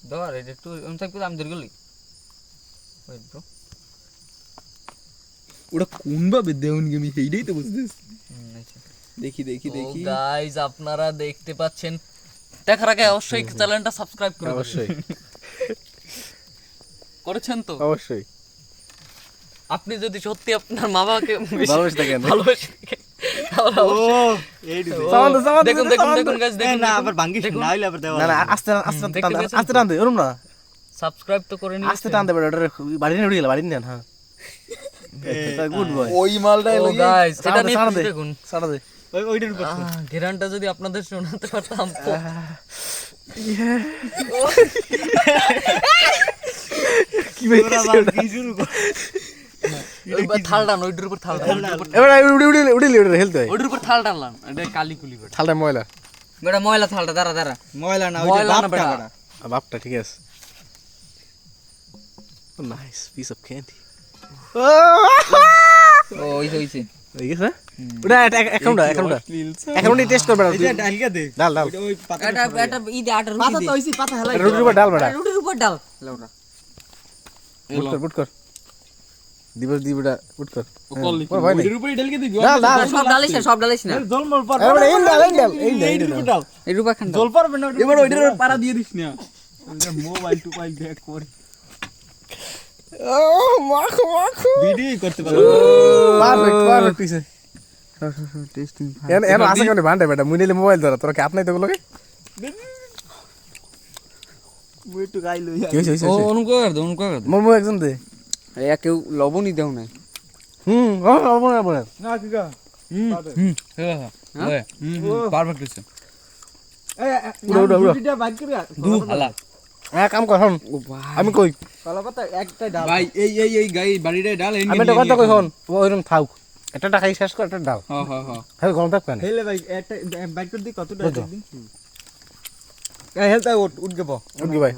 ধর এটা একটু অনসাইড করে আমি ধরে গেলি ওয়েট ব্রো ওটা কোন ভাবে দেউন গেমি এইটাই তো বুঝতেছি দেখি দেখি তো দেখি গাইস আপনারা দেখতে পাচ্ছেন দেখার আগে অবশ্যই চ্যানেলটা সাবস্ক্রাইব করে দিন অবশ্যই করেছেন তো অবশ্যই আপনি যদি সত্যি আপনার মা বাবাকে ভালোবাসে থাকেন ভালোবাসে থাকেন, তাহলে অবশ্যই- দেখুন দেখুন দেখুন গাইস দেখুন না আবার ভাঙ্গিস না হইলে আবার দেওয়া না না আস্তে আস্তে দেখতে পেয়েছেন আস্তে টান দে ওরম না সাবস্ক্রাইব তো করে নিন আস্তে টান দে বেটা বাড়ি নিয়ে উড়ে গেল বাড়ি নিয়ে হ্যাঁ গুড বয় ওই মালটাই ও গাইস এটা নিয়ে সারা দে দেখুন সারা দে ওইটার উপর ঘেরানটা যদি আপনাদের শোনাতে পারতাম তো কি বেশি কি শুরু কর ওই থাল টান ওইটার উপর থাল টান এবার উড়ে উড়ে উড়ে উড়ে হেলতে হয় ওইটার উপর থাল টানলাম এটা কালি কুলি বেটা থালটা ময়লা বেটা ময়লা থালটা দাঁড়া দাঁড়া ময়লা না ময়লা ওইটা না বাপটা বেটা। বেটা বাপটা ঠিক আছে নাইস পিস অফ ক্যান্ডি ও হইছে হইছে ঠিক আছে ওটা এখন টেস্ট করবে এটা ডালকা দে ডাল ডাল ওই পাতা এটা এটা ই দে আটা পাতা রুটি তো দে হইছে পাতা হেলাই রুটির উপর ডাল বেটা রুটির উপর ডাল লাউরা বুট কর দিবটা বুট কর কলি ওই ভাই নাই। ওইটার উপরে ঢেলকে দিবি ডাল ডাল সব ডালিস না সব ডালিস না জল মল পর আরে বেটা, এই ডাল এই ডাল এই রূপা খান জল পারবে না এবার ওইটার উপর পাড়া দিয়ে দিস না মোবাইল টুবাইল ব্যাক করে ও মাখো ভিডিও করতে পারবে পারফেক্ট পিছে টেস্টিং এন আছে কোনে ভান্ডে বেটা মুই নিলে মোবাইল ধরা তোর কি আপনি তো গুলোকে মুই একটু গাই লই কি হইছে ও অনুকো কর দে মোমো একজন দে এ কেউ লবণই দেও না ও বড় বড় না কি গা পারফেক্ট হইছে উড়ো, উড়ো, উড়ো। ভিডিওটা বাইক করে আলা এক কাম কর হন ও ভাই আমি কই কলা পাতা একটা ডাল ভাই এই গাই বাড়িটা ডাল আমি একটা কথা কই হন ও ওইরকম থাক একটা টাকাই শেষ কর একটা ডাল হ্যাঁ হ্যাঁ গরম থাকবে না হেলে ভাই একটা বাইক করে দি কত বুঝছো? ডাল দি হেলতা উঠ উঠ গেবো উঠবি ভাই